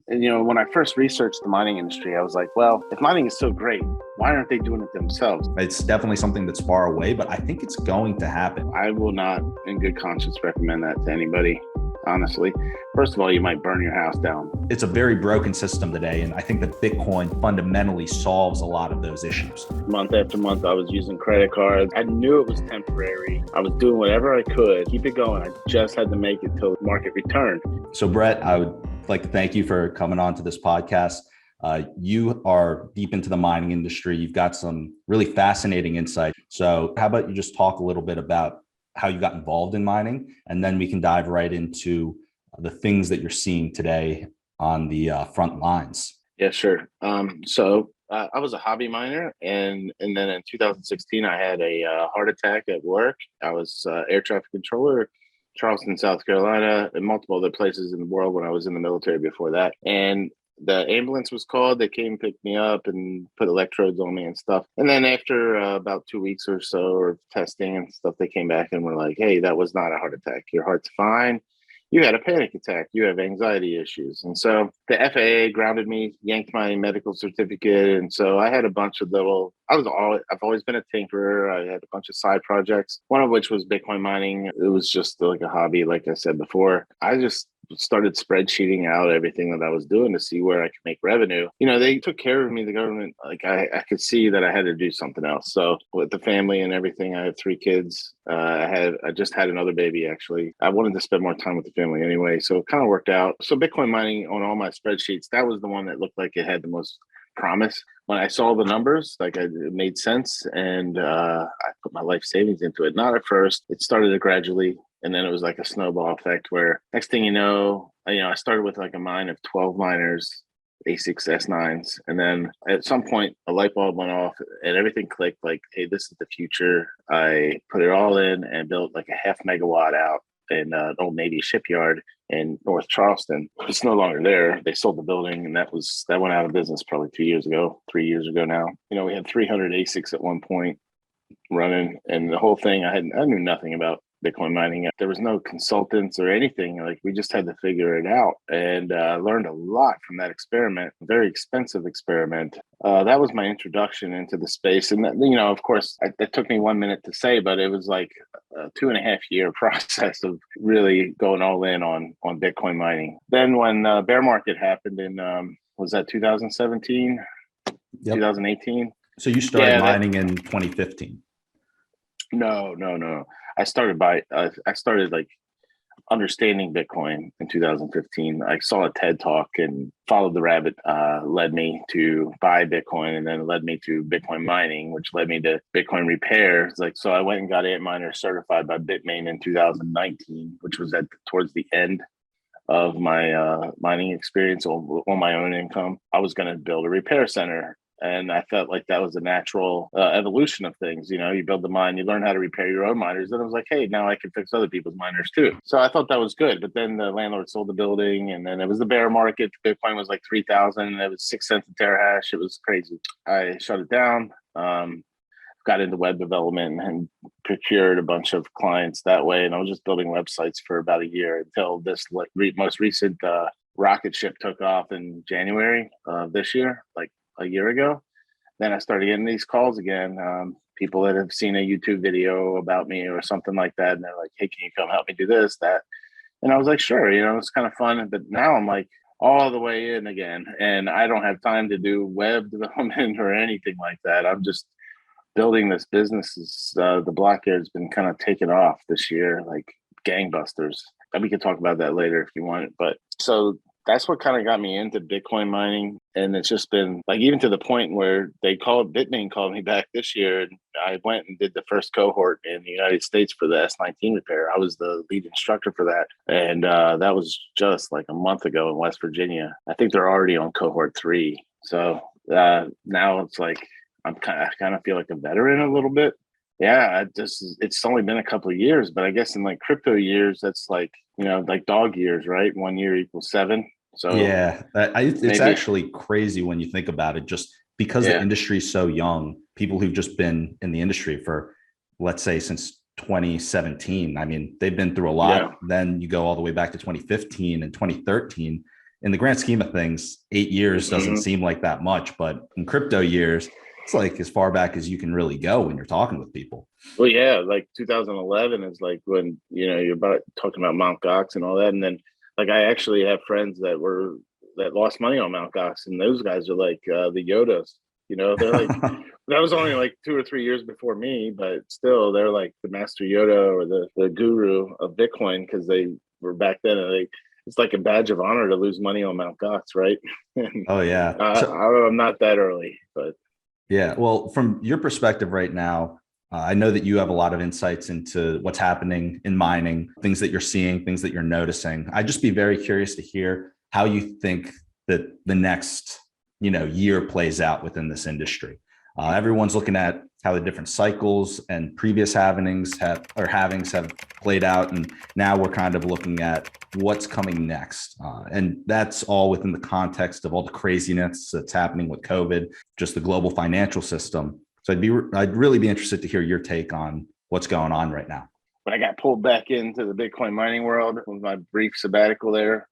And, when I first researched the mining industry, I was like, well, if mining is so great, why aren't they doing it themselves? It's definitely something that's far away, but I think it's going to happen. I will not, in good conscience, recommend that to anybody, honestly. First of all, you might burn your house down. It's a very broken system today, and I think that Bitcoin fundamentally solves a lot of those issues. Month after month, I was using credit cards. I knew it was temporary. I was doing whatever I could, keep it going. I just had to make it till the market returned. So, Brett, I would like to thank you for coming on to this podcast. You are deep into the mining industry. You've got some really fascinating insight. So how about you just talk a little bit about how you got involved in mining, and then we can dive right into the things that you're seeing today on the front lines. Yeah, sure. So I was a hobby miner, and then in 2016, I had a heart attack at work. I was air traffic controller, Charleston, South Carolina, and multiple other places in the world when I was in the military before that. And the ambulance was called. They came, picked me up, and put electrodes on me and stuff. And then after about 2 weeks or so of testing and stuff, they came back and were like, hey, that was not a heart attack. Your heart's fine. You had a panic attack. You have anxiety issues. And so the FAA grounded me, yanked my medical certificate. And so I had a bunch of I've always been a tinkerer. I had a bunch of side projects, one of which was Bitcoin mining. It was just like a hobby, like I said before. I just started spreadsheeting out everything that I was doing to see where I could make revenue. They took care of me, the government. Like I could see that I had to do something else. So with the family and everything, I have 3 kids. I just had another baby, actually. I wanted to spend more time with the family anyway, so it kind of worked out. So Bitcoin mining on all my spreadsheets, that was the one that looked like it had the most promise. When I saw the numbers, it made sense, and I put my life savings into it. Not at first. It started gradually, and then it was like a snowball effect where next thing you know, I started with like a mine of 12 miners, A6 S9s. And then at some point, a light bulb went off and everything clicked like, hey, this is the future. I put it all in and built like a 0.5 megawatt out in an old Navy shipyard in North Charleston. It's no longer there. They sold the building, and that went out of business probably 3 years ago now. We had 300 ASICs at one point running, and the whole thing, I knew nothing about Bitcoin mining. There was no consultants or anything. Like, we just had to figure it out, and learned a lot from that experiment. A very expensive experiment. That was my introduction into the space. And of course, it took me 1 minute to say, but it was like a 2.5-year process of really going all in on Bitcoin mining. Then when the bear market happened in, was that 2017, yep. 2018? So you started mining in 2015? No. I started like understanding Bitcoin in 2015. I saw a TED talk and followed the rabbit, led me to buy Bitcoin, and then led me to Bitcoin mining, which led me to Bitcoin repair. So I went and got Antminer certified by Bitmain in 2019, which was towards the end of my mining experience on my own income. I was going to build a repair center. And I felt like that was a natural evolution of things. You build the mine, you learn how to repair your own miners. Then I was like, hey, now I can fix other people's miners too. So I thought that was good. But then the landlord sold the building, and then it was the bear market. Bitcoin was like 3,000, and it was 6 cents a terahash. It was crazy. I shut it down, got into web development, and procured a bunch of clients that way. And I was just building websites for about a year until this most recent rocket ship took off in January of this year, like a year ago. Then I started getting these calls again. People that have seen a YouTube video about me or something like that. And they're like, hey, can you come help me do this, that? And I was like, sure, it's kind of fun. But now I'm like all the way in again. And I don't have time to do web development or anything like that. I'm just building this business. The Blockyard's been kind of taken off this year, like gangbusters. And we can talk about that later if you want. But so that's what kind of got me into Bitcoin mining. And it's just been like, even to the point where Bitmain called me back this year. And I went and did the first cohort in the United States for the S19 repair. I was the lead instructor for that. And that was just like a month ago in West Virginia. I think they're already on cohort 3. So now it's like, I kind of feel like a veteran a little bit. Yeah, it's only been a couple of years, but I guess in like crypto years, that's like, like dog years, right? 1 year equals 7. So yeah, it's actually crazy when you think about it, just because the industry is so young. People who've just been in the industry for, let's say, since 2017. I mean, they've been through a lot. Yeah. Then you go all the way back to 2015 and 2013. in the grand scheme of things, 8 years doesn't seem like that much, but in crypto years, it's like as far back as you can really go when you're talking with people. Well, yeah, like 2011 is like when, you're about talking about Mt. Gox and all that. And then like, I actually have friends that lost money on Mt. Gox, and those guys are like the Yodas, they're like, that was only like 2 or 3 years before me, but still they're like the master Yoda or the guru of Bitcoin, because they were back then, and it's like a badge of honor to lose money on Mt. Gox, right? Oh yeah. I'm not that early, but yeah. Well, from your perspective right now, I know that you have a lot of insights into what's happening in mining, things that you're seeing, things that you're noticing. I'd just be very curious to hear how you think that the next, year plays out within this industry. Everyone's looking at how the different cycles and previous halvings have played out. And now we're kind of looking at what's coming next. And that's all within the context of all the craziness that's happening with COVID, just the global financial system. So I'd really be interested to hear your take on what's going on right now. When I got pulled back into the Bitcoin mining world with my brief sabbatical there,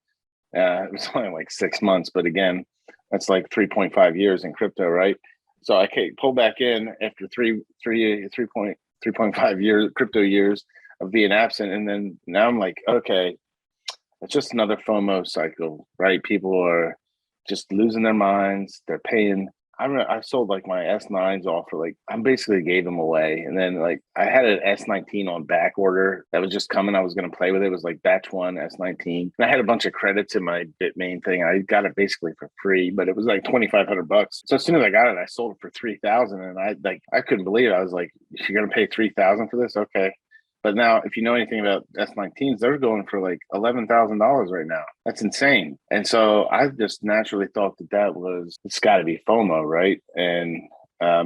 it was only like 6 months, but again, that's like 3.5 years in crypto, right? So I pulled back in after 3.5 years, crypto years of being absent. And then now I'm like, okay, it's just another FOMO cycle, right? People are just losing their minds. They're paying. I sold like my S9s off for I basically gave them away. And then I had an S19 on back order that was just coming. I was going to play with it. It was like batch 1 S19. And I had a bunch of credits in my Bitmain thing. I got it basically for free, but it was like $2,500. So as soon as I got it, I sold it for 3,000. And I couldn't believe it. I was like, you're going to pay 3,000 for this? Okay. But now, if you know anything about S19s, they're going for like $11,000 right now. That's insane. And so I just naturally thought it's got to be FOMO, right? And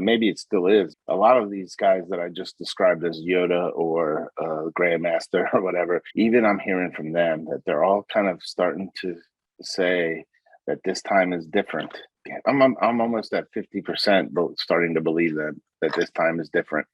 maybe it still is. A lot of these guys that I just described as Yoda or Grandmaster or whatever, even I'm hearing from them that they're all kind of starting to say that this time is different. I'm almost at 50% starting to believe that this time is different.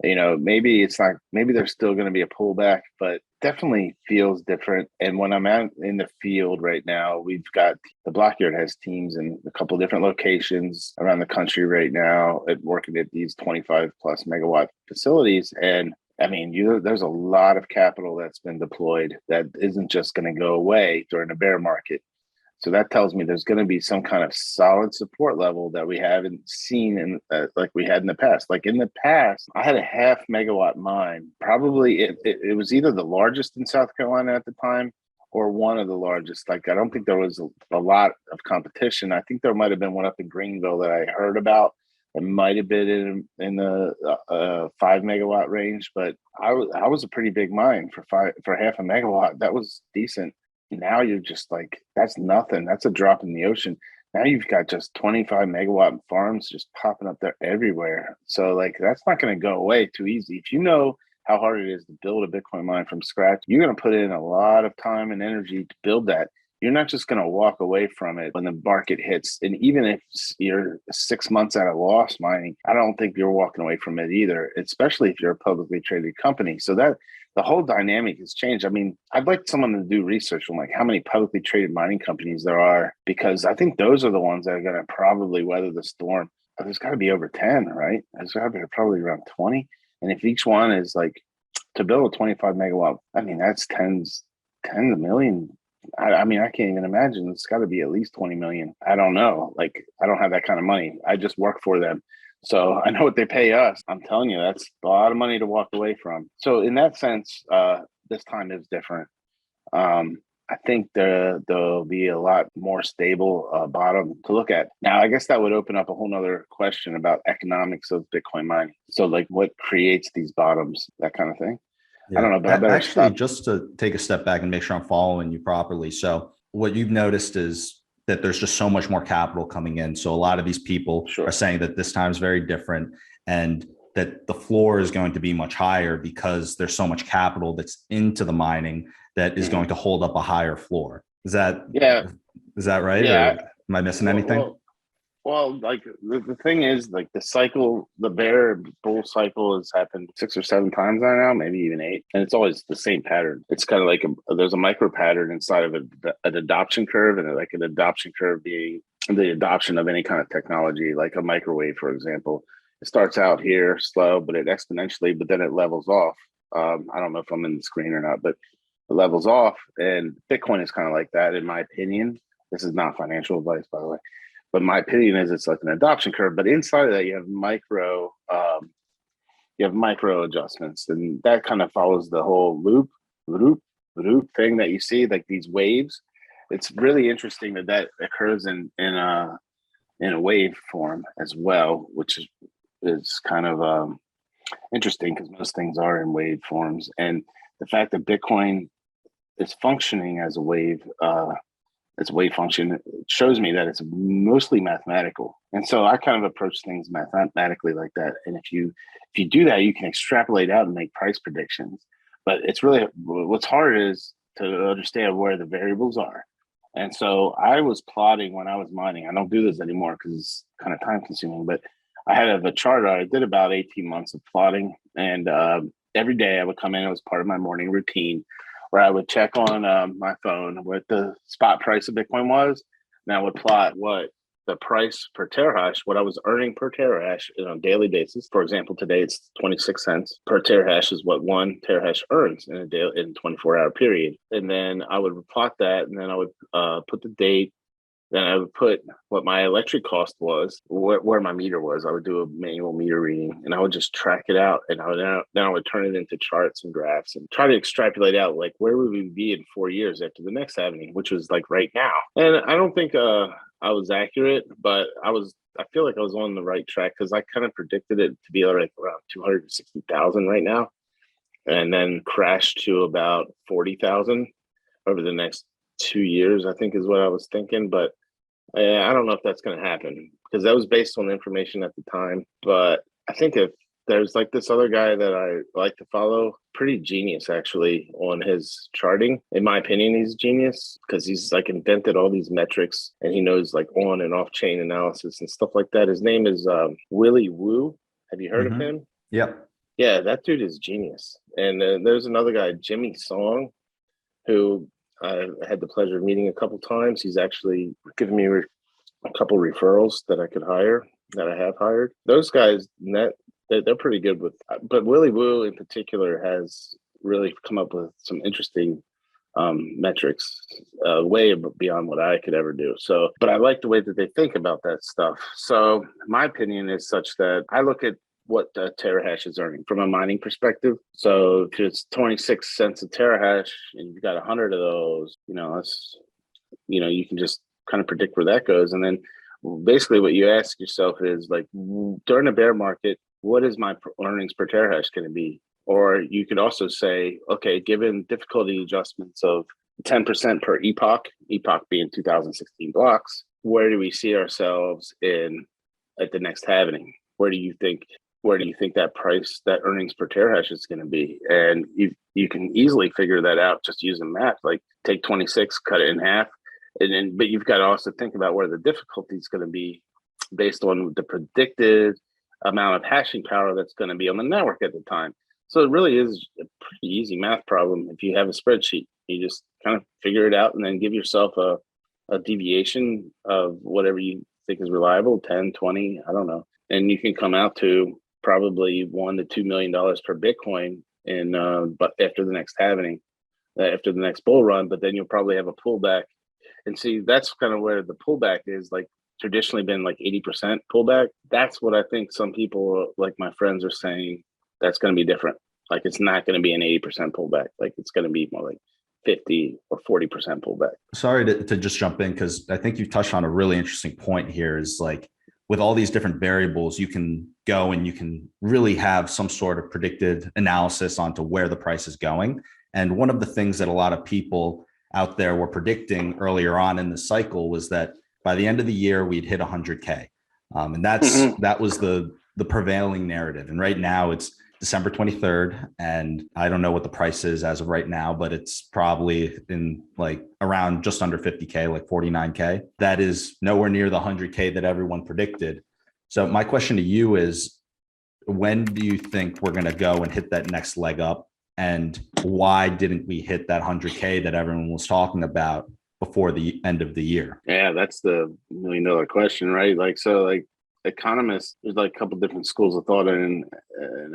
Maybe it's not, maybe there's still going to be a pullback, but definitely feels different. And when I'm out in the field right now, we've got the Blockyard has teams in a couple of different locations around the country right now working at these 25 plus megawatt facilities. And I mean, there's a lot of capital that's been deployed that isn't just going to go away during a bear market. So that tells me there's going to be some kind of solid support level that we haven't seen in like we had in the past. Like in the past, I had a 0.5 megawatt mine. Probably it was either the largest in South Carolina at the time or one of the largest. Like I don't think there was a lot of competition. I think there might have been one up in Greenville that I heard about. It might have been in the 5 megawatt range, but I was a pretty big mine for 0.5 megawatt. That was decent. Now you're just like, that's nothing. That's a drop in the ocean. Now you've got just 25 megawatt farms just popping up there everywhere. So like, that's not going to go away too easy. If you know how hard it is to build a Bitcoin mine from scratch, you're going to put in a lot of time and energy to build that. You're not just going to walk away from it when the market hits. And even if you're 6 months at a loss mining, I don't think you're walking away from it either, especially if you're a publicly traded company. So that the whole dynamic has changed. I mean, I'd like someone to do research on like how many publicly traded mining companies there are, because I think those are the ones that are going to probably weather the storm. There's got to be over 10, right? There's got to be probably around 20. And if each one is like to build a 25 megawatt, I mean, that's tens of million. I mean, I can't even imagine. It's got to be at least 20 million. I don't know. Like, I don't have that kind of money. I just work for them. So I know what they pay us. I'm telling you, that's a lot of money to walk away from. So in that sense, this time is different. I think there'll be a lot more stable bottom to look at. Now, I guess that would open up a whole nother question about economics of Bitcoin mining. So like what creates these bottoms, that kind of thing. Yeah. I don't know, but I better actually stop. Just to take a step back and make sure I'm following you properly. So what you've noticed is that there's just so much more capital coming in. So a lot of these people are saying that this time is very different and that the floor is going to be much higher because there's so much capital that's into the mining that is going to hold up a higher floor. Is that right? Yeah. Or am I missing anything? Well, like the thing is, like the cycle, the bear bull cycle has happened 6 or 7 times now, maybe even 8, and it's always the same pattern. It's kind of like there's a micro pattern inside of an adoption curve, and like an adoption curve being the adoption of any kind of technology, like a microwave, for example. It starts out here slow, but it exponentially, but then it levels off. I don't know if I'm in the screen or not, but it levels off, and Bitcoin is kind of like that, in my opinion. This is not financial advice, by the way. But my opinion is it's like an adoption curve. But inside of that, you have micro adjustments, and that kind of follows the whole loop thing that you see, like these waves. It's really interesting that occurs in a wave form as well, which is kind of interesting because most things are in wave forms, and the fact that Bitcoin is functioning as a wave. Its wave function shows me that it's mostly mathematical. And so I kind of approach things mathematically like that. And if you do that, you can extrapolate out and make price predictions. But it's really, what's hard is to understand where the variables are. And so I was plotting when I was mining. I don't do this anymore because it's kind of time consuming, but I had a charter. I did about 18 months of plotting, and every day I would come in. It was part of my morning routine, where I would check on my phone what the spot price of Bitcoin was. And I would plot what the price per terahash, what I was earning per terahash on a daily basis. For example, today it's 26 cents per terahash is what 1 terahash earns in a 24-hour period. And then I would plot that, and then I would put the date. Then I would put what my electric cost was, where my meter was. I would do a manual meter reading, and I would just track it out. And then I would turn it into charts and graphs and try to extrapolate out, like, where would we be in 4 years after the next halving, which was like right now. And I don't think I was accurate, but I feel like I was on the right track, because I kind of predicted it to be like around 260,000 right now, and then crash to about 40,000 over the next 2 years, I think is what I was thinking. But I don't know if that's going to happen, because that was based on the information at the time. But I think if there's like this other guy that I like to follow, pretty genius actually on his charting. In my opinion, he's a genius, because he's like invented all these metrics, and he knows like on and off chain analysis and stuff like that. His name is Willy Woo. Have you heard of him? Yep. Yeah, that dude is genius. And there's another guy, Jimmy Song, who I had the pleasure of meeting a couple times. He's actually given me a couple referrals that I could hire, that I have hired. Those guys, they're pretty good with, but Willy Woo in particular has really come up with some interesting metrics, way beyond what I could ever do. So, but I like the way that they think about that stuff. So my opinion is such that I look at what the terahash is earning from a mining perspective. So if it's 26 cents a terahash and you've got 100 of those, you can just kind of predict where that goes. And then basically what you ask yourself is, like, during a bear market, what is my earnings per terahash going to be? Or you could also say, okay, given difficulty adjustments of 10% per epoch being 2016 blocks, where do we see ourselves at the next halving? Where do you think that price, that earnings per terahash is going to be? And you can easily figure that out just using math. Like, take 26, cut it in half, but you've got to also think about where the difficulty is going to be based on the predicted amount of hashing power that's going to be on the network at the time. So it really is a pretty easy math problem. If you have a spreadsheet, you just kind of figure it out and then give yourself a deviation of whatever you think is reliable, 10, 20, I don't know. And you can come out to probably $1 to $2 million per Bitcoin but after the next halving, after the next bull run. But then you'll probably have a pullback. And see, that's kind of where the pullback is, like, traditionally been like 80% pullback. That's what I think some people, like my friends, are saying that's going to be different. Like, it's not going to be an 80% pullback. Like, it's going to be more like 50 or 40% pullback. Sorry to just jump in, because I think you touched on a really interesting point here, is like, with all these different variables, you can go and you can really have some sort of predicted analysis onto where the price is going. And one of the things that a lot of people out there were predicting earlier on in the cycle was that by the end of the year, we'd hit 100K. And that was the prevailing narrative. And right now it's December 23rd, and I don't know what the price is as of right now, but it's probably in like around just under 50K, like 49K. That is nowhere near the 100K that everyone predicted. So my question to you is, when do you think we're going to go and hit that next leg up? And why didn't we hit that 100K that everyone was talking about before the end of the year? Yeah, that's the $1 million question, right? Like economists, there's like a couple different schools of thought in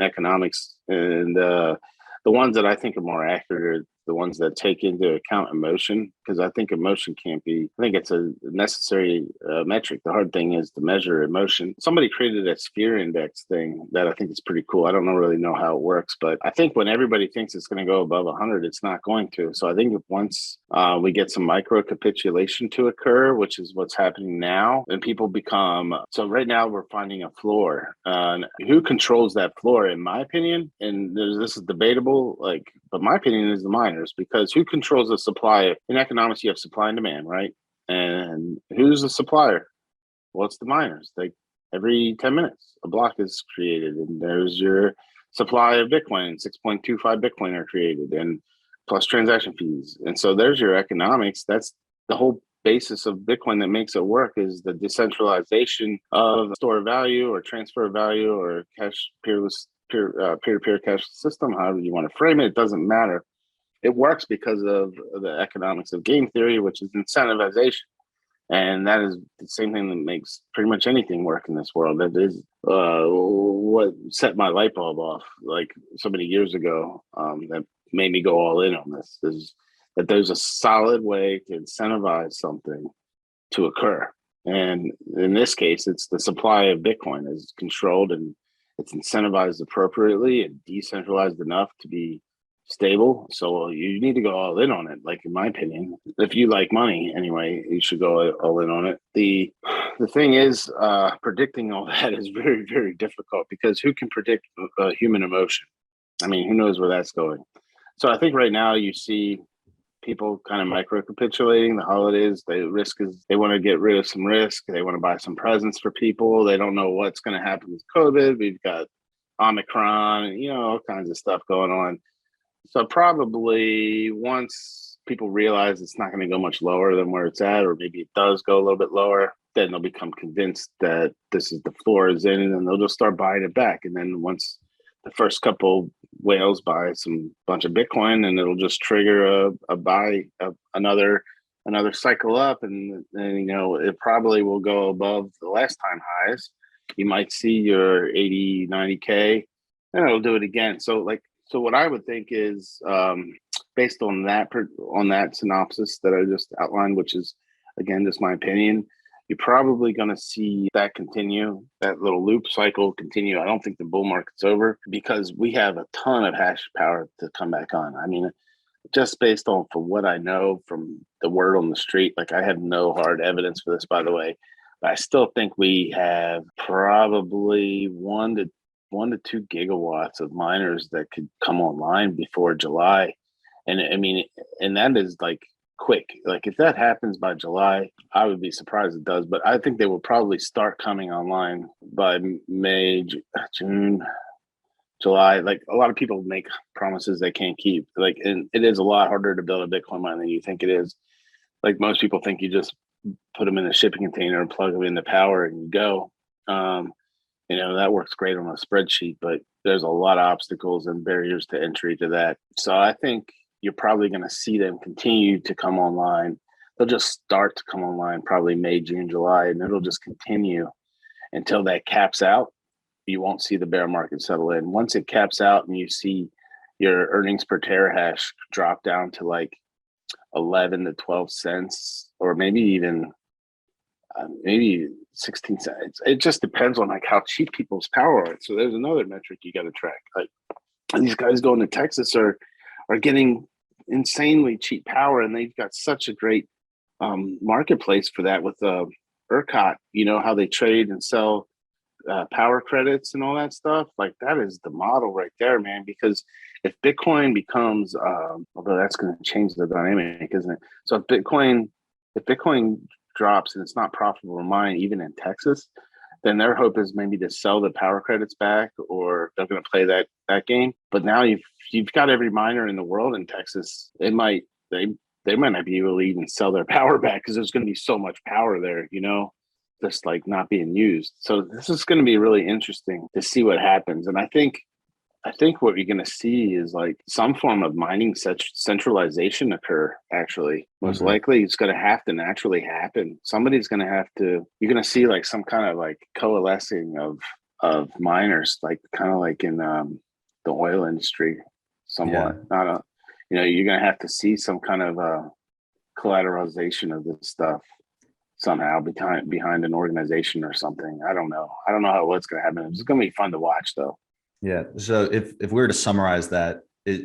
economics, and the ones that I think are more accurate are the ones that take into account emotion, because I think emotion can't be, I think it's a necessary metric. The hard thing is to measure emotion. Somebody created a sphere index thing that I think is pretty cool. I don't really know how it works, but I think when everybody thinks it's going to go above 100, it's not going to. So I think if once we get some micro capitulation to occur, which is what's happening now, and people become, so right now we're finding a floor. Who controls that floor, in my opinion? And this is debatable, but my opinion is the miners, because who controls the supply? In economics, you have supply and demand, right? And who's the supplier? Well, it's the miners. Like every 10 minutes, a block is created, and there's your supply of Bitcoin. 6.25 Bitcoin are created, and plus transaction fees. And so there's your economics. That's the whole basis of Bitcoin that makes it work, is the decentralization of store of value or transfer of value or cash peer-to-peer cash system, however you want to frame it. It doesn't matter. It works because of the economics of game theory, which is incentivization. And that is the same thing that makes pretty much anything work in this world. That is what set my light bulb off like so many years ago, that made me go all in on this, is that there's a solid way to incentivize something to occur. And in this case, it's the supply of Bitcoin is controlled, and it's incentivized appropriately and decentralized enough to be stable. So you need to go all in on it. Like, in my opinion, if you like money anyway, you should go all in on it. The thing is, predicting all that is very, very difficult, because who can predict human emotion? I mean, who knows where that's going? So I think right now you see people kind of micro-capitulating. The holidays, they want to get rid of some risk. They want to buy some presents for people. They don't know what's going to happen with COVID. We've got Omicron and, all kinds of stuff going on. So probably once people realize it's not going to go much lower than where it's at, or maybe it does go a little bit lower, then they'll become convinced that this is the floor is in, and they'll just start buying it back. And then once the first couple whales buy some bunch of Bitcoin, and it'll just trigger a buy of another cycle up, and it probably will go above the last time highs. You might see your 80, 90K, and it'll do it again. So what I would think is, based on that synopsis that I just outlined, which is again just my opinion, you're probably going to see that continue, that little loop cycle continue. I don't think the bull market's over, because we have a ton of hash power to come back on. I mean, just based on from what I know from the word on the street, like I have no hard evidence for this, by the way, but I still think we have probably 1 to 2 gigawatts of miners that could come online before July. And I mean, and that is like quick. Like if that happens by July, I would be surprised it does, but I think they will probably start coming online by May, June, July. Like a lot of people make promises they can't keep. Like, and it is a lot harder to build a Bitcoin mine than you think it is. Like most people think you just put them in a shipping container and plug them into power and you go. That works great on a spreadsheet, but there's a lot of obstacles and barriers to entry to that. So I think you're probably going to see them continue to come online. They'll just start to come online probably May, June, July, and it'll just continue until that caps out. You won't see the bear market settle in. Once it caps out and you see your earnings per terahash drop down to like 11 to 12 cents, or maybe even maybe 16 cents. It just depends on like how cheap people's power are. So there's another metric you got to track. Like these guys going to Texas are getting insanely cheap power, and they've got such a great marketplace for that with ERCOT. How they trade and sell power credits and all that stuff. Like that is the model right there, man. Because if Bitcoin becomes, although that's going to change the dynamic, isn't it? So if Bitcoin drops and it's not profitable to mine, even in Texas, then their hope is maybe to sell the power credits back, or they're going to play that game. But now you've got every miner in the world in Texas. They might not be able to even sell their power back because there's going to be so much power there, just like not being used. So this is going to be really interesting to see what happens. And I think what you're going to see is like some form of mining centralization occur. Actually, most likely it's going to have to naturally happen. Somebody's going to have to. You're going to see like some kind of like coalescing of miners, like kind of like in the oil industry, somewhat. Yeah. You're going to have to see some kind of collateralization of this stuff somehow behind an organization or something. I don't know what's going to happen. It's going to be fun to watch, though. Yeah. So if we were to summarize that,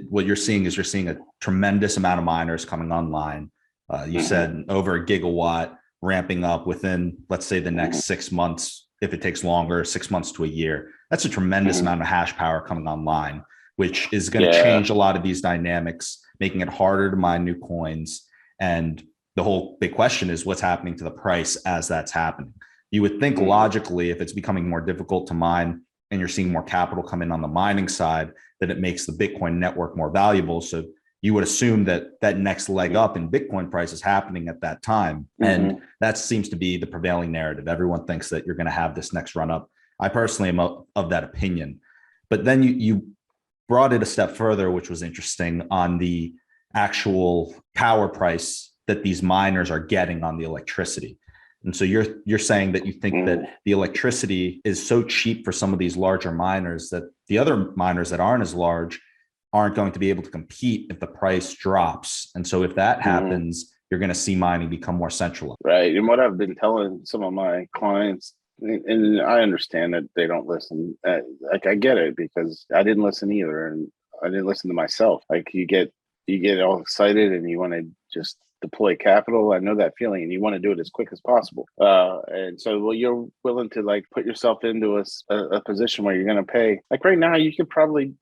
what you're seeing a tremendous amount of miners coming online. You said over a gigawatt ramping up within, let's say, the next 6 months. If it takes longer, 6 months to a year, that's a tremendous amount of hash power coming online, which is going to change a lot of these dynamics, making it harder to mine new coins. And the whole big question is what's happening to the price as that's happening. You would think logically, if it's becoming more difficult to mine, and you're seeing more capital come in on the mining side, that it makes the Bitcoin network more valuable. So you would assume that next leg up in Bitcoin price is happening at that time. And that seems to be the prevailing narrative. Everyone thinks that you're going to have this next run up. I personally am of that opinion. But then you brought it a step further, which was interesting, on the actual power price that these miners are getting on the electricity. And so you're saying that you think that the electricity is so cheap for some of these larger miners that the other miners that aren't as large aren't going to be able to compete if the price drops. And so if that happens, you're going to see mining become more centralized. Right. And what I've been telling some of my clients, and I understand that they don't listen. Like I get it, because I didn't listen either, and I didn't listen to myself. Like you get all excited and you want to just deploy capital. I know that feeling, and you want to do it as quick as possible. And so, you're willing to like put yourself into a position where you're going to pay. Like right now, you're going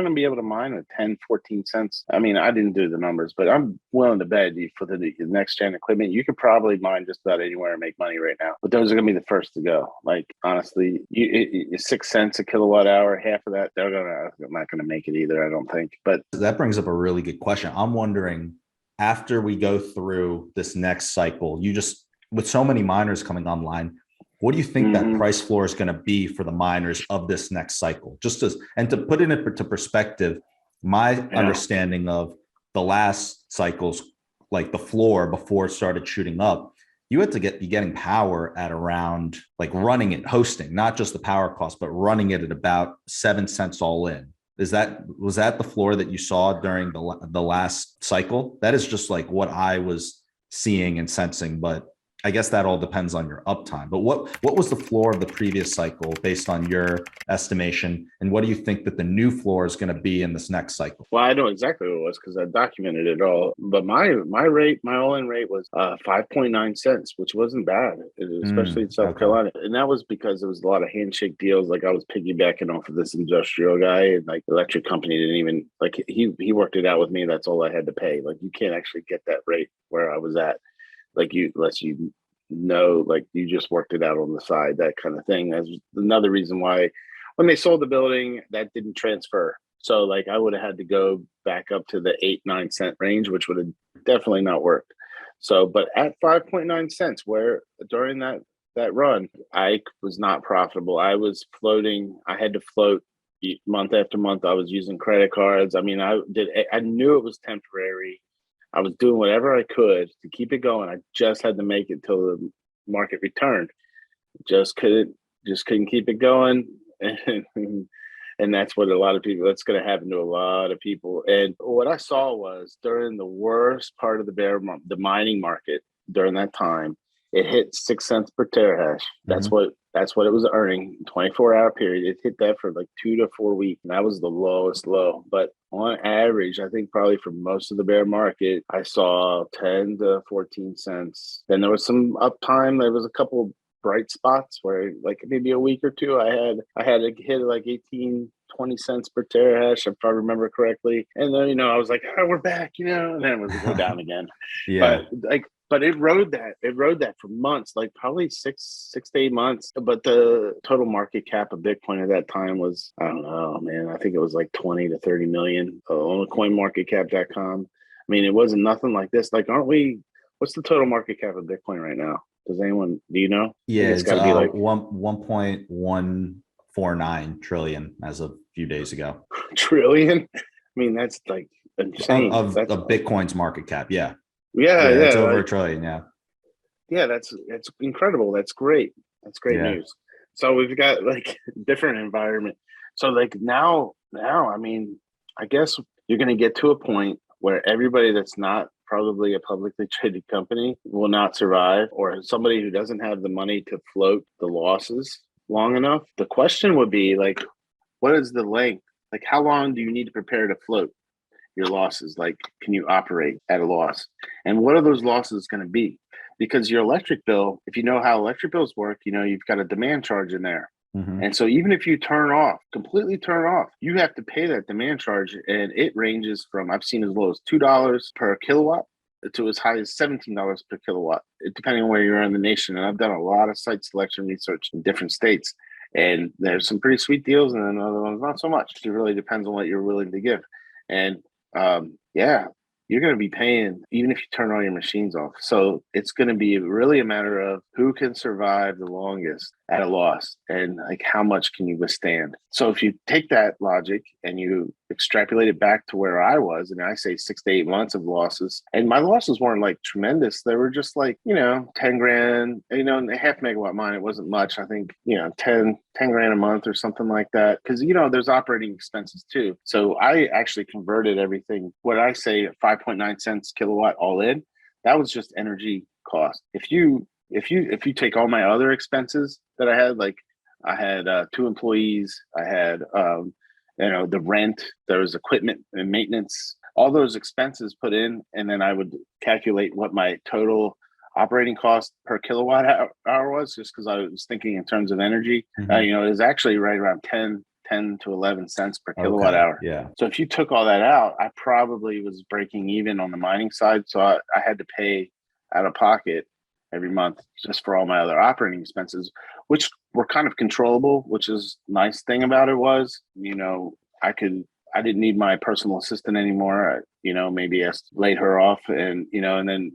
to be able to mine at 10, 14 cents. I mean, I didn't do the numbers, but I'm willing to bet for the next gen equipment, you could probably mine just about anywhere and make money right now. But those are going to be the first to go. Like honestly, 6 cents a kilowatt hour, half of that, they're not going to make it either, I don't think. But that brings up a really good question. I'm wondering, after we go through this next cycle, with so many miners coming online, what do you think that price floor is going to be for the miners of this next cycle? And to put it into perspective, my understanding of the last cycles, like the floor before it started shooting up, you had to be getting power at around, like running it, hosting, not just the power cost, but running it at about 7 cents all in. Was that the floor that you saw during the last cycle? That is just like what I was seeing and sensing, but I guess that all depends on your uptime. But what was the floor of the previous cycle based on your estimation? And what do you think that the new floor is going to be in this next cycle? Well, I know exactly what it was because I documented it all. But my all-in rate was 5.9 cents, which wasn't bad, especially in South Carolina. And that was because there was a lot of handshake deals. Like I was piggybacking off of this industrial guy, and like the electric company didn't even, like he worked it out with me. That's all I had to pay. Like you can't actually get that rate where I was at. Like unless you know, like you just worked it out on the side, that kind of thing. That's another reason why when they sold the building, that didn't transfer. So like I would have had to go back up to the 8-9 cent range, which would have definitely not worked. So, but at 5.9 cents, where during that run, I was not profitable. I was floating. I had to float month after month. I was using credit cards. I mean, I knew it was temporary. I was doing whatever I could to keep it going. I just had to make it till the market returned. Just couldn't keep it going. And that's what that's going to happen to a lot of people. And what I saw was during the worst part of the mining market during that time, it hit 6 cents per terahash. That's what it was earning. 24-hour period. It hit that for like 2 to 4 weeks. And that was the lowest low. But on average, I think probably for most of the bear market, I saw 10 to 14 cents. Then there was some uptime. There was a couple bright spots where like maybe a week or two, I had to hit like 18, 20 cents per terahash, if I remember correctly. And then, I was like, oh, we're back, and then it would go down again. Yeah. But like, But it rode that for months, like probably six to 8 months. But the total market cap of Bitcoin at that time was, I don't know, man. I think it was like 20 to 30 million on coinmarketcap.com. I mean, it wasn't nothing like this. Like, what's the total market cap of Bitcoin right now? Do you know? Yeah, It's it's got to be like 1.149 trillion as of a few days ago. trillion. I mean, that's like insane. Of That's Bitcoin's market cap. Yeah. yeah, Yeah, it's yeah, over like, a trillion. Yeah. yeah. That's incredible. That's great. That's great Yeah. news. So we've got like different environment. So like now, I mean, I guess you're going to get to a point where everybody that's not probably a publicly traded company will not survive, or somebody who doesn't have the money to float the losses long enough. The question would be like, what is the length? Like, how long do you need to prepare to float your losses? Like, can you operate at a loss? And what are those losses going to be? Because your electric bill, if you know how electric bills work, you've got a demand charge in there. Mm-hmm. And so even if you completely turn off, you have to pay that demand charge. And it ranges from, I've seen as low as $2 per kilowatt to as high as $17 per kilowatt, depending on where you are in the nation. And I've done a lot of site selection research in different states. And there's some pretty sweet deals, and then other ones not so much. It really depends on what you're willing to give. And yeah, you're going to be paying even if you turn all your machines off. So it's going to be really a matter of who can survive the longest at a loss, and like how much can you withstand. So if you take that logic and you extrapolate it back to where I was, and I say 6 to 8 months of losses, and my losses weren't like tremendous. They were just like, 10 grand, and a half megawatt mine, it wasn't much. I think, 10 grand a month or something like that. Cause there's operating expenses too. So I actually converted everything, what I say 5.9 cents kilowatt all in, that was just energy cost. If you take all my other expenses that I had, like I had 2 employees, I had the rent, there was equipment and maintenance, all those expenses put in, and then I would calculate what my total operating cost per kilowatt hour was, just because I was thinking in terms of energy. Mm-hmm. It was actually right around 10 to 11 cents per kilowatt hour. Yeah. So if you took all that out, I probably was breaking even on the mining side. So I had to pay out of pocket every month just for all my other operating expenses, which were kind of controllable, which is nice thing about it was, I didn't need my personal assistant anymore. Maybe I laid her off, and then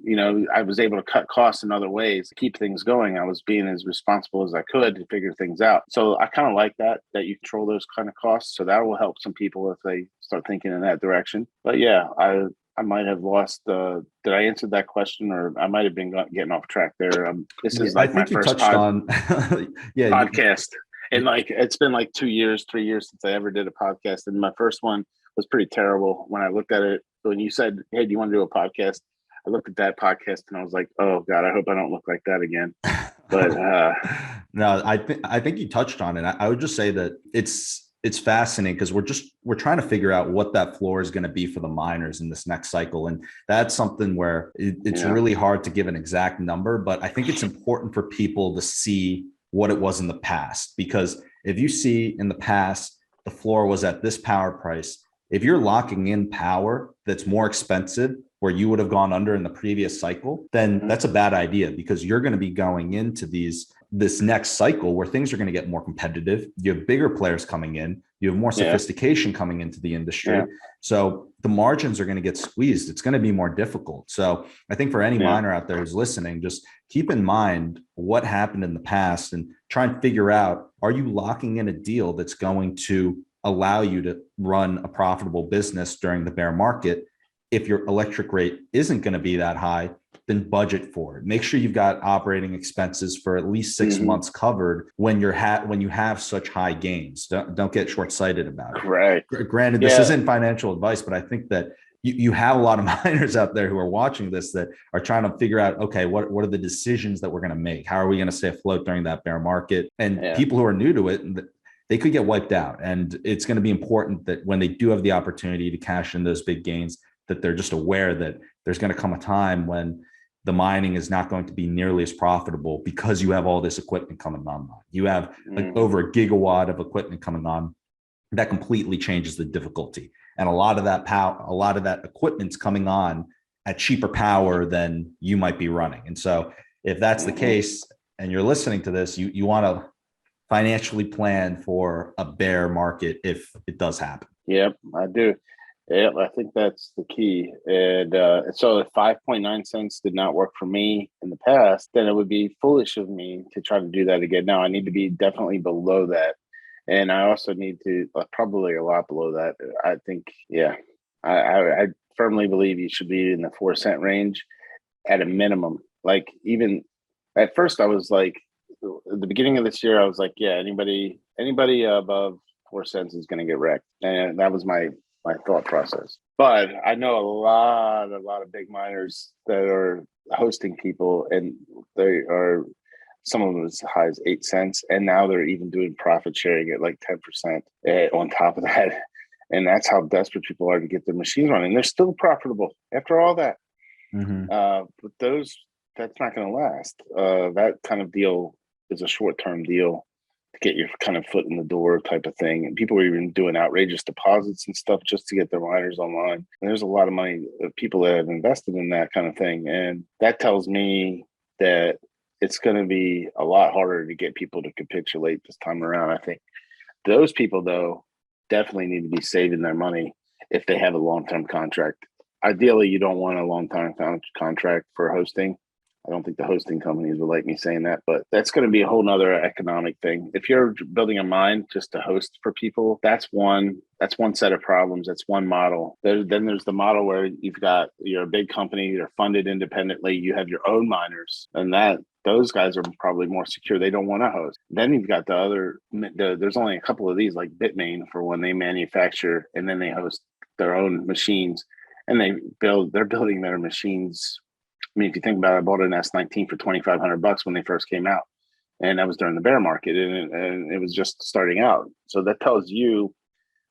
I was able to cut costs in other ways to keep things going. I was being as responsible as I could to figure things out. So I kind of like that you control those kind of costs. So that will help some people if they start thinking in that direction. But yeah, I might have lost. Did I answer that question, or I might have been getting off track there? This is like my first podcast. And like, it's been like 2 years, 3 years since I ever did a podcast. And my first one was pretty terrible. When I looked at it, when you said, "Hey, do you want to do a podcast?" I looked at that podcast and I was like, "Oh God, I hope I don't look like that again." But no, I think you touched on it. I would just say that it's fascinating because we're trying to figure out what that floor is going to be for the miners in this next cycle. And that's something where it's really hard to give an exact number, but I think it's important for people to see what it was in the past, because if you see in the past, the floor was at this power price. If you're locking in power that's more expensive where you would have gone under in the previous cycle, then that's a bad idea, because you're going to be going into this next cycle where things are going to get more competitive. You have bigger players coming in, you have more sophistication coming into the industry. So the margins are going to get squeezed. It's going to be more difficult. So I think for any miner out there who's listening, just keep in mind what happened in the past and try and figure out, are you locking in a deal that's going to allow you to run a profitable business during the bear market? If your electric rate isn't going to be that high, then budget for it. Make sure you've got operating expenses for at least 6 months covered when you have such high gains. Don't get short-sighted about it. Right. Granted, this isn't financial advice, but I think that you have a lot of miners out there who are watching this that are trying to figure out, okay, what are the decisions that we're going to make? How are we going to stay afloat during that bear market? And people who are new to it, they could get wiped out. And it's going to be important that when they do have the opportunity to cash in those big gains, that they're just aware that there's going to come a time when the mining is not going to be nearly as profitable because you have all this equipment coming online. You have like over a gigawatt of equipment coming on. That completely changes the difficulty. And a lot of that equipment's coming on at cheaper power than you might be running. And so if that's the case and you're listening to this, you want to financially plan for a bear market if it does happen. Yep, I do. Yep, I think that's the key. And so if 5.9 cents did not work for me in the past, then it would be foolish of me to try to do that again. Now I need to be definitely below that. And I also need to probably a lot below that. I think, yeah, I firmly believe you should be in the 4 cent range at a minimum. Like even at first I was like, at the beginning of this year, I was like, yeah, anybody above 4 cents is going to get wrecked. And that was my thought process. But I know a lot of big miners that are hosting people, and they are, some of them as high as 8 cents. And now they're even doing profit sharing at like 10% on top of that. And that's how desperate people are to get their machines running. They're still profitable after all that. But that's not going to last. That kind of deal is a short-term deal to get your kind of foot in the door type of thing. And people are even doing outrageous deposits and stuff just to get their miners online. And there's a lot of money, people that have invested in that kind of thing. And that tells me that it's going to be a lot harder to get people to capitulate this time around. I think those people, though, definitely need to be saving their money if they have a long-term contract. Ideally, you don't want a long-term contract for hosting. I don't think the hosting companies would like me saying that, but that's going to be a whole nother economic thing. If you're building a mine just to host for people, that's one set of problems. That's one model. Then there's the model where you're a big company, you're funded independently, you have your own miners, and those guys are probably more secure. They don't want to host. Then you've got there's only a couple of these like Bitmain for when they manufacture and then they host their own machines, and they're building their machines. I mean, if you think about it, I bought an S19 for $2,500 when they first came out, and that was during the bear market, and it was just starting out. So that tells you,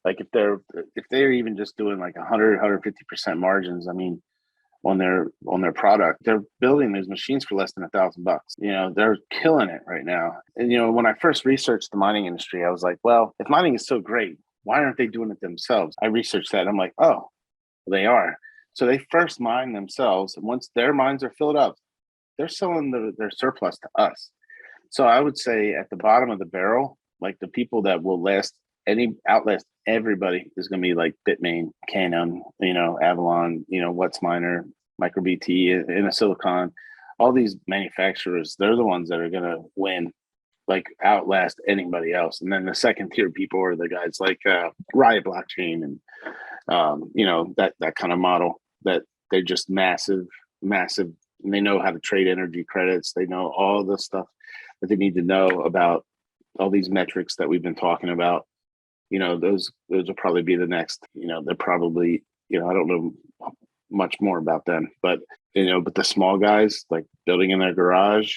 like, if they're even just doing like 150% margins, I mean, on their product, they're building those machines for less than $1,000. You know, they're killing it right now. And you know, when I first researched the mining industry, I was like, well, if mining is so great, why aren't they doing it themselves? I researched that. I'm like, oh, they are. So they first mine themselves, and once their mines are filled up, they're selling their surplus to us. So I would say at the bottom of the barrel, like the people that will outlast everybody is going to be like Bitmain, Canon, Avalon, WhatsMiner, MicroBT, and Silicon. All these manufacturers, they're the ones that are going to win, like outlast anybody else. And then the second tier people are the guys like Riot Blockchain and that kind of model, that they're just massive, and they know how to trade energy credits. They know all the stuff that they need to know about all these metrics that we've been talking about. Those will probably be the next. They're probably, I don't know much more about them, but but the small guys, like building in their garage,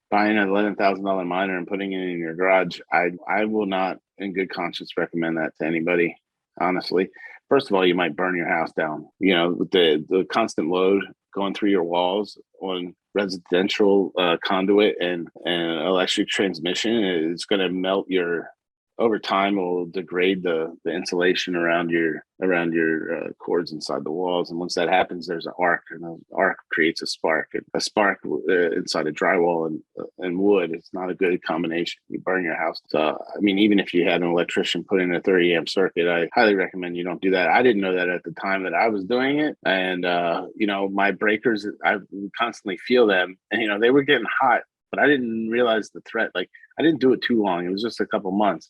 buying an $11,000 miner and putting it in your garage, I will not in good conscience recommend that to anybody, honestly. First of all, you might burn your house down. With the constant load going through your walls on residential conduit and electric transmission, it's going to melt over time will degrade the insulation around your cords inside the walls. And once that happens, there's an arc, and an arc creates a spark. And a spark inside a drywall and wood, it's not a good combination. You burn your house. So, I mean, even if you had an electrician put in a 30 amp circuit, I highly recommend you don't do that. I didn't know that at the time that I was doing it. And, my breakers, I constantly feel them, and, they were getting hot, but I didn't realize the threat. Like, I didn't do it too long. It was just a couple months.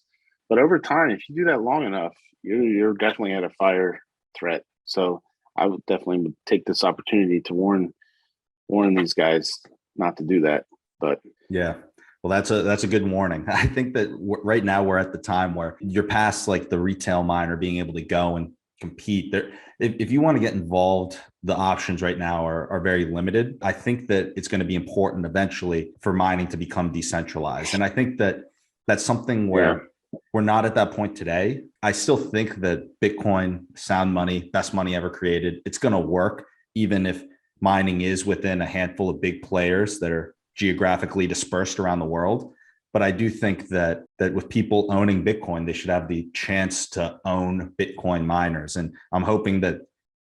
But over time, if you do that long enough, you're definitely at a fire threat. So I would definitely take this opportunity to warn these guys not to do that. But yeah, well, that's a good warning. I think that right now we're at the time where you're past like the retail miner being able to go and compete there. If you want to get involved, the options right now are very limited. I think that it's going to be important eventually for mining to become decentralized. And I think that that's something where we're not at that point today. I still think that Bitcoin, sound money, best money ever created, it's going to work, even if mining is within a handful of big players that are geographically dispersed around the world. But I do think that with people owning Bitcoin, they should have the chance to own Bitcoin miners. And I'm hoping that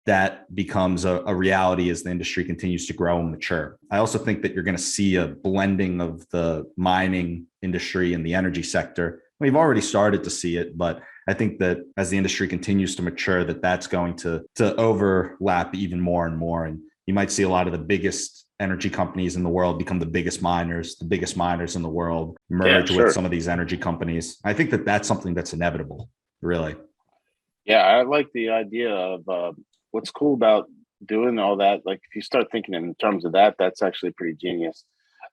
that becomes a reality as the industry continues to grow and mature. I also think that you're going to see a blending of the mining industry and the energy sector. We've already started to see it, but I think that as the industry continues to mature, that's going to overlap even more and more. And you might see a lot of the biggest energy companies in the world become the biggest miners in the world merge with some of these energy companies. I think that that's something that's inevitable, really. Yeah, I like the idea of what's cool about doing all that. Like, if you start thinking in terms of that, that's actually pretty genius.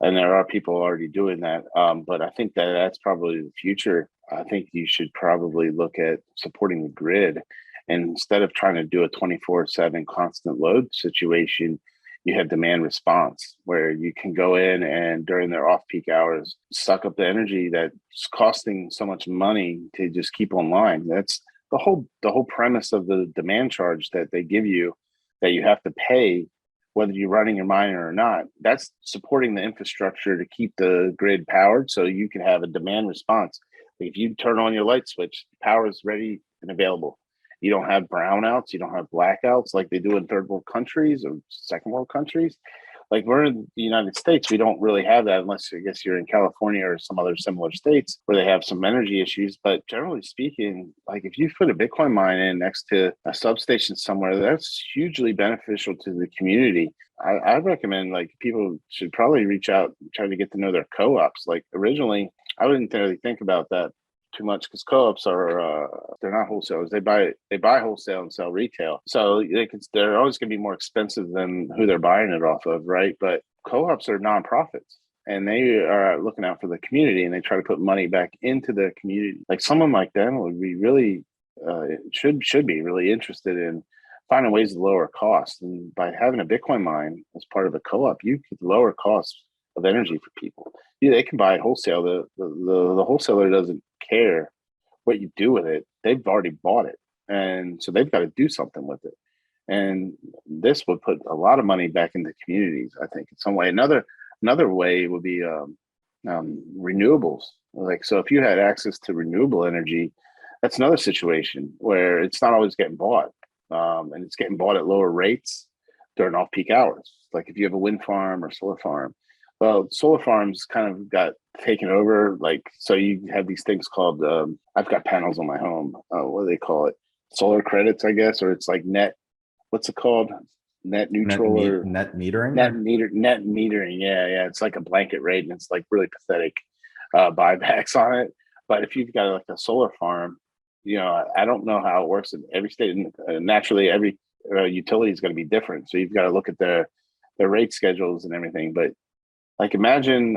And there are people already doing that. But I think that's probably the future. I think you should probably look at supporting the grid. And instead of trying to do a 24/7 constant load situation, you have demand response where you can go in and during their off-peak hours, suck up the energy that's costing so much money to just keep online. That's the whole premise of the demand charge that they give you, that you have to pay whether you're running your miner or not. That's supporting the infrastructure to keep the grid powered so you can have a demand response. Like, if you turn on your light switch, power is ready and available. You don't have brownouts, you don't have blackouts like they do in third world countries or second world countries. Like, we're in the United States, we don't really have that unless I guess you're in California or some other similar states where they have some energy issues. But generally speaking, like, if you put a Bitcoin mine in next to a substation somewhere, that's hugely beneficial to the community. I recommend, like, people should probably reach out, try to get to know their co-ops. Like, originally, I wouldn't really think about that too much because co-ops are they're not wholesalers. They buy wholesale and sell retail, so they're always going to be more expensive than who they're buying it off of, right? But co-ops are nonprofits and they are looking out for the community and they try to put money back into the community. Like, someone like them would be really should be really interested in finding ways to lower costs, and by having a Bitcoin mine as part of a co-op, you could lower costs of energy for people. Yeah, they can buy wholesale. The wholesaler doesn't care what you do with it. They've already bought it, and so they've got to do something with it. And this would put a lot of money back into communities, I think, in some way. Another way would be renewables. Like, so if you had access to renewable energy, that's another situation where it's not always getting bought, and it's getting bought at lower rates during off-peak hours. Like, if you have a wind farm or solar farm. Well, solar farms kind of got taken over. Like, so you have these things called, I've got panels on my home. What do they call it? Solar credits, I guess, or it's like what's it called? Net neutral net metering? Net metering. Yeah. It's like a blanket rate and it's like really pathetic buybacks on it. But if you've got like a solar farm, I don't know how it works in every state. And naturally, every utility is going to be different. So you've got to look at their rate schedules and everything. But like, imagine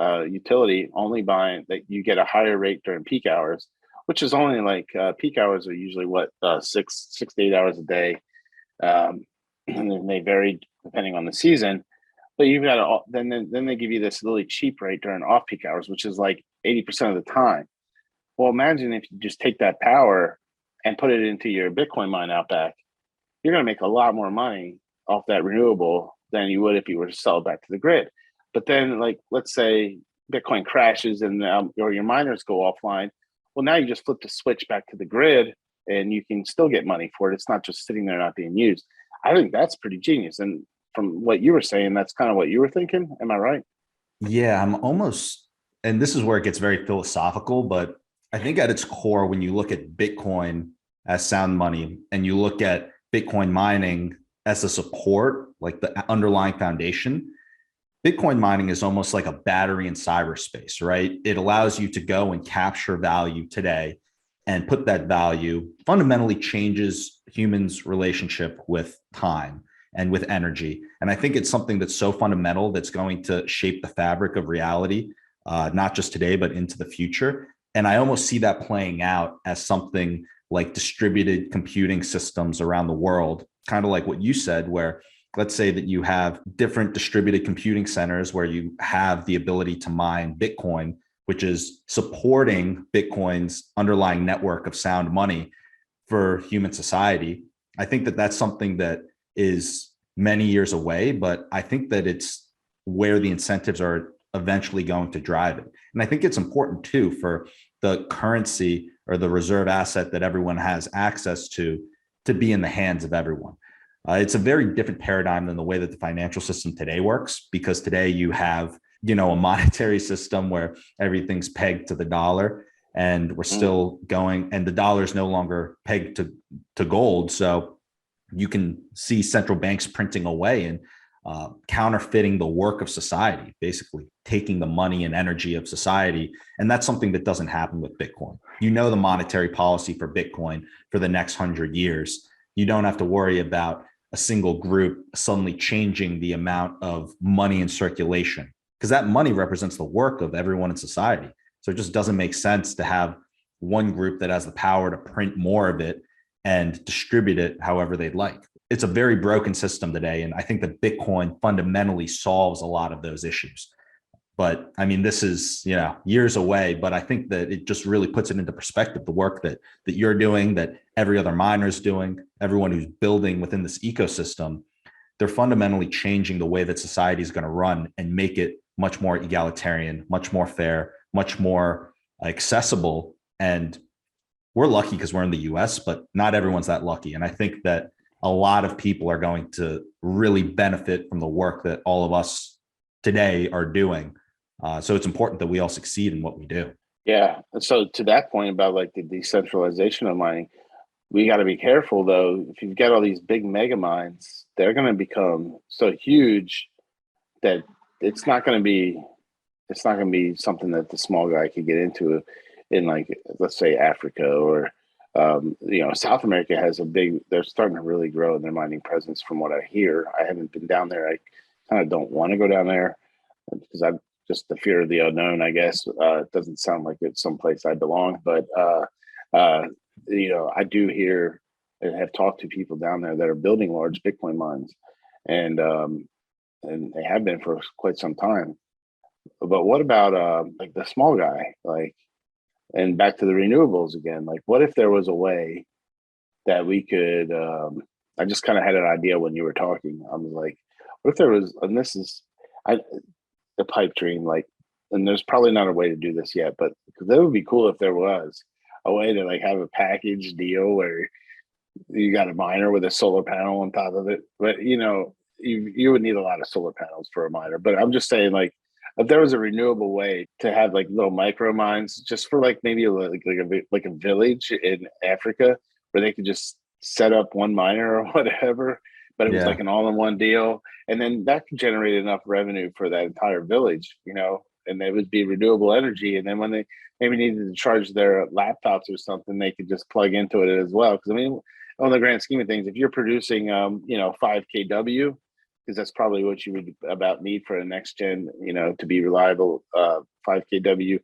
utility only buying that you get a higher rate during peak hours, which is only like peak hours are usually 6 to 8 hours a day, and they vary depending on the season. But you've got to then they give you this really cheap rate during off peak hours, which is like 80% of the time. Well, imagine if you just take that power and put it into your Bitcoin mine out back, you're going to make a lot more money off that renewable than you would if you were to sell it back to the grid. But then, like, let's say Bitcoin crashes and or your miners go offline. Well, now you just flip the switch back to the grid and you can still get money for it. It's not just sitting there not being used. I think that's pretty genius. And from what you were saying, that's kind of what you were thinking. Am I right? Yeah, and this is where it gets very philosophical, but I think at its core, when you look at Bitcoin as sound money and you look at Bitcoin mining as a support, like the underlying foundation, Bitcoin mining is almost like a battery in cyberspace, right? It allows you to go and capture value today and put that value, fundamentally changes humans' relationship with time and with energy. And I think it's something that's so fundamental that's going to shape the fabric of reality, not just today, but into the future. And I almost see that playing out as something like distributed computing systems around the world, kind of like what you said, where let's say that you have different distributed computing centers where you have the ability to mine Bitcoin, which is supporting Bitcoin's underlying network of sound money for human society. I think that that's something that is many years away, but I think that it's where the incentives are eventually going to drive it. And I think it's important too for the currency or the reserve asset that everyone has access to to be in the hands of everyone. It's a very different paradigm than the way that the financial system today works, because today you have, a monetary system where everything's pegged to the dollar, and we're still going, and the dollar is no longer pegged to gold. So you can see central banks printing away and counterfeiting the work of society, basically taking the money and energy of society. And that's something that doesn't happen with Bitcoin. The monetary policy for Bitcoin for the next 100 years. You don't have to worry about a single group suddenly changing the amount of money in circulation, because that money represents the work of everyone in society. So it just doesn't make sense to have one group that has the power to print more of it and distribute it however they'd like. It's a very broken system today. And I think that Bitcoin fundamentally solves a lot of those issues. But I mean, this is, years away, but I think that it just really puts it into perspective, the work that you're doing, that every other miner is doing, everyone who's building within this ecosystem. They're fundamentally changing the way that society is going to run and make it much more egalitarian, much more fair, much more accessible. And we're lucky because we're in the US, but not everyone's that lucky. And I think that a lot of people are going to really benefit from the work that all of us today are doing. So it's important that we all succeed in what we do. Yeah. So to that point about like the decentralization of mining, we got to be careful though. If you've got all these big mega mines, they're going to become so huge that it's not going to be something that the small guy could get into in, like, let's say Africa or South America has they're starting to really grow in their mining presence from what I hear. I haven't been down there. I kind of don't want to go down there because I'm just the fear of the unknown, I guess. It doesn't sound like it's someplace I belong, but I do hear and have talked to people down there that are building large Bitcoin mines, and they have been for quite some time. But what about like the small guy, like, and back to the renewables again, like what if there was a way that we could, I just kind of had an idea when you were talking. I was like, what if there was, and this is the pipe dream, like, and there's probably not a way to do this yet, but that would be cool if there was a way to like have a package deal where you got a miner with a solar panel on top of it. But you would need a lot of solar panels for a miner. But I'm just saying, like, if there was a renewable way to have like little micro mines just for like maybe like a village in Africa where they could just set up one miner or whatever, but it was like an all-in-one deal, and then that could generate enough revenue for that entire village, and it would be renewable energy. And then when they maybe needed to charge their laptops or something, they could just plug into it as well. Because I mean, on the grand scheme of things, if you're producing 5 kW, because that's probably what you would about need for a next gen, to be reliable, 5 kW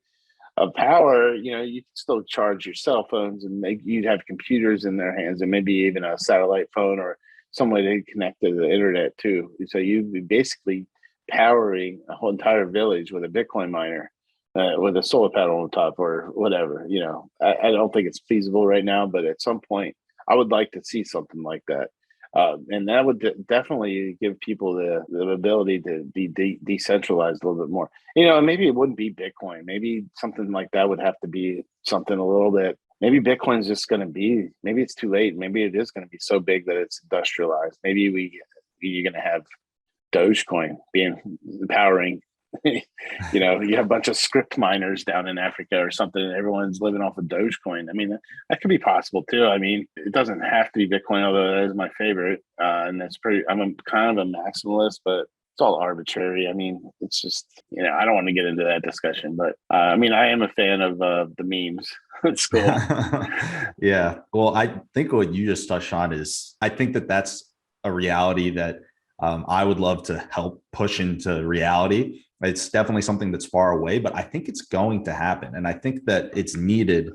of power, you can still charge your cell phones, and you'd have computers in their hands, and maybe even a satellite phone or some way to connect to the internet too. So you'd be basically powering a whole entire village with a Bitcoin miner, with a solar panel on top or whatever. I don't think it's feasible right now, but at some point I would like to see something like that. And that would definitely give people the ability to be decentralized a little bit more. And maybe it wouldn't be Bitcoin. Maybe something like that would have to be something a little bit. Maybe Bitcoin's just going to be. Maybe it's too late. Maybe it is going to be so big that it's industrialized. Maybe you're going to have Dogecoin powering. You have a bunch of script miners down in Africa or something, and everyone's living off of Dogecoin. I mean, that could be possible too. I mean, it doesn't have to be Bitcoin, although that is my favorite. And that's I'm kind of a maximalist, but it's all arbitrary. I mean, it's just, I don't want to get into that discussion, but I mean, I am a fan of the memes. It's cool. Yeah. Well, I think what you just touched on is, I think that that's a reality that I would love to help push into reality. It's definitely something that's far away, but I think it's going to happen. And I think that it's needed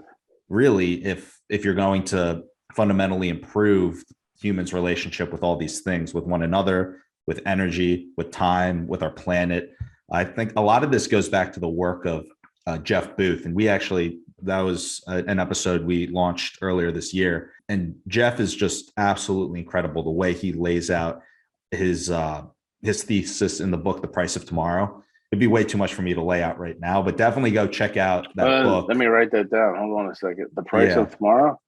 really if you're going to fundamentally improve humans' relationship with all these things, with one another, with energy, with time, with our planet. I think a lot of this goes back to the work of Jeff Booth. And that was an episode we launched earlier this year. And Jeff is just absolutely incredible, the way he lays out his thesis in the book, The Price of Tomorrow. It'd be way too much for me to lay out right now, but definitely go check out that book. Let me write that down. Hold on a second. The Price of Tomorrow?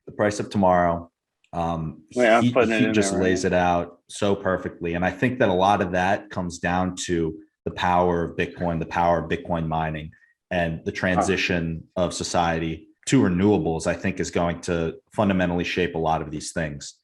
The Price of Tomorrow. Yeah, I'm putting it He in just there right lays now. it out so perfectly. And I think that a lot of that comes down to the power of Bitcoin, the power of Bitcoin mining, and the Huh. transition of society to renewables, I think is going to fundamentally shape a lot of these things.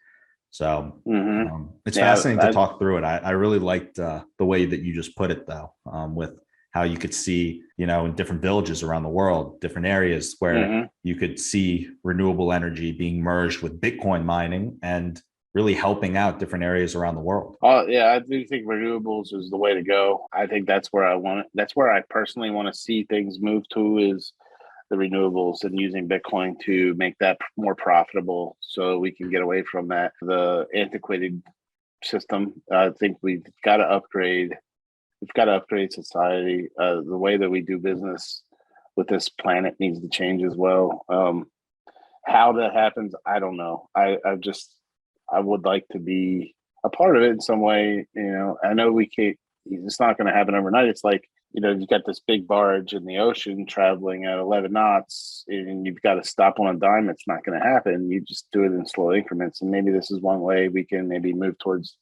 So Hmm. it's Yeah, fascinating to talk through it. I really liked the way that you just put it, though, with how you could see, in different villages around the world, different areas where hmm you could see renewable energy being merged with Bitcoin mining and really helping out different areas around the world. Yeah, I do think renewables is the way to go. I think that's where I want it. That's where I personally want to see things move to, is the renewables and using Bitcoin to make that more profitable so we can get away from the antiquated system. I think we've got to upgrade society. The way that we do business with this planet needs to change as well. How that happens, I don't know. I would like to be a part of it in some way. I know we can't. It's not going to happen overnight. It's like, you've got this big barge in the ocean traveling at 11 knots, and you've got to stop on a dime. It's not going to happen. You just do it in slow increments, and maybe this is one way we can maybe move towards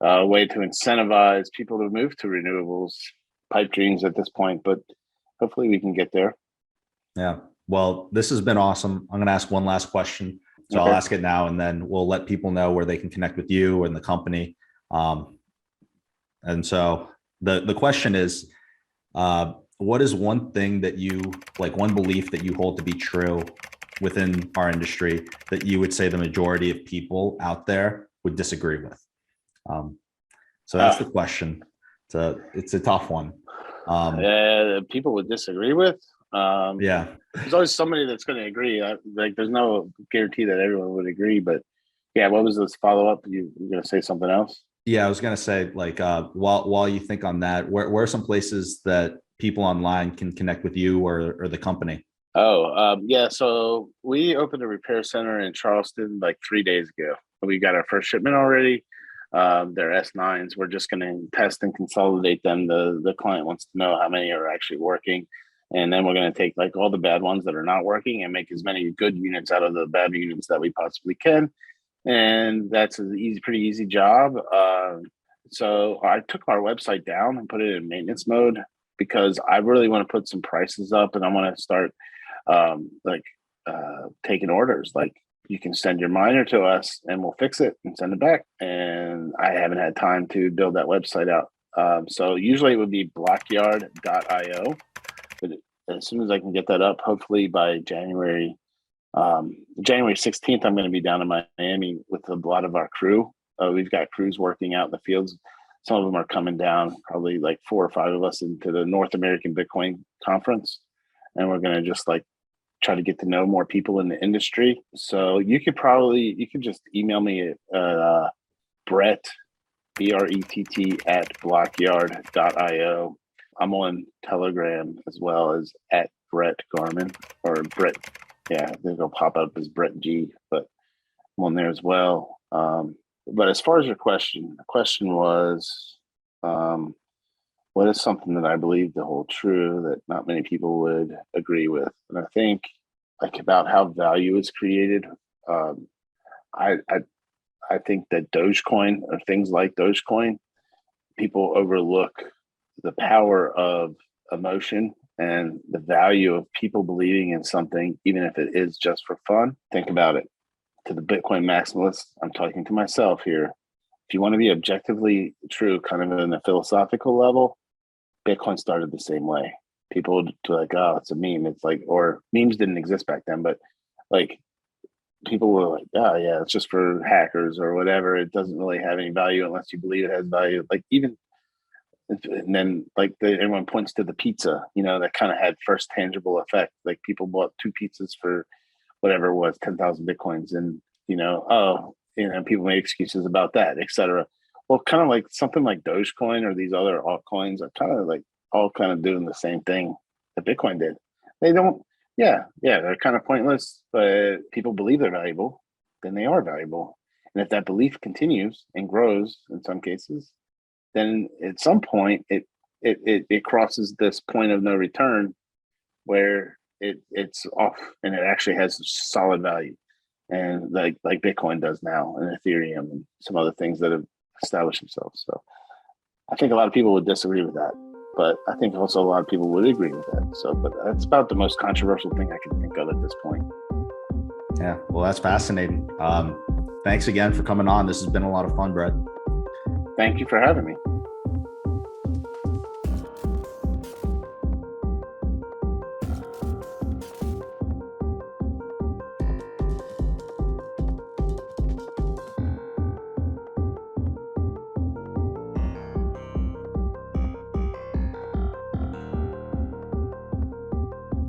a way to incentivize people to move to renewables. Pipe dreams at this point, but hopefully we can get there. Yeah. Well, this has been awesome. I'm going to ask one last question. So I'll Okay. ask it now, and then we'll let people know where they can connect with you and the company. Um, and so the question is, what is one thing that one belief that you hold to be true within our industry that you would say the majority of people out there would disagree with? So that's the Uh, question. It's a tough one. People would disagree with. Um, Yeah. there's always somebody that's going to agree. Like, there's no guarantee that everyone would agree. But yeah, what was this follow up? You going to say something else? Yeah, I was gonna say, while you think on that, where are some places that people online can connect with you or the company? Oh, yeah. So we opened a repair center in Charleston like 3 days ago. We got our first shipment already. They're S9s. We're just going to test and consolidate them. The client wants to know how many are actually working, and then we're going to take like all the bad ones that are not working and make as many good units out of the bad units that we possibly can. And that's an pretty easy job. So I took our website down and put it in maintenance mode because I really want to put some prices up, and I want to start taking orders. Like, you can send your miner to us and we'll fix it and send it back. And I haven't had time to build that website out. So usually it would be blockyard.io. But as soon as I can get that up, hopefully by January 16th, I'm going to be down in Miami with a lot of our crew. We've got crews working out in the fields. Some of them are coming down, probably like 4 or 5 of us, into the North American Bitcoin Conference. And we're going to just like try to get to know more people in the industry. So you could just email me at Brett, BRETT at blockyard.io. I'm on Telegram as well as at Brett Garman, or Brett. Yeah, I think it'll pop up as Brett G, but I'm on there as well. But as far as your question, the question was, what is something that I believe to hold true that not many people would agree with? And I think, like, about how value is created. Um, I, I I think that Dogecoin, or things like Dogecoin, people overlook the power of emotion and the value of people believing in something, even if it is just for fun. Think about it. To the Bitcoin maximalists, I'm talking to myself here. If you want to be objectively true, kind of in a philosophical level, Bitcoin started the same way. People would be like, oh, it's a meme. It's like, or memes didn't exist back then, but like, people were like, oh yeah, it's just for hackers or whatever. It doesn't really have any value unless you believe it has value. Like, even, and then like everyone points to the pizza, that kind of had first tangible effect. Like, people bought 2 pizzas for whatever it was, 10,000 Bitcoins. And, people made excuses about that, etc. Well, kind of like something like Dogecoin or these other altcoins are kind of like all kind of doing the same thing that Bitcoin did. They don't, yeah, they're kind of pointless, but people believe they're valuable, then they are valuable. And if that belief continues and grows in some cases, then at some point it crosses this point of no return where it's off and it actually has solid value. and like Bitcoin does now, and Ethereum, and some other things that have established themselves. So I think a lot of people would disagree with that, but I think also a lot of people would agree with that. So, but that's about the most controversial thing I can think of at this point. Yeah, well, that's fascinating. Thanks again for coming on. This has been a lot of fun, Brett. Thank you for having me.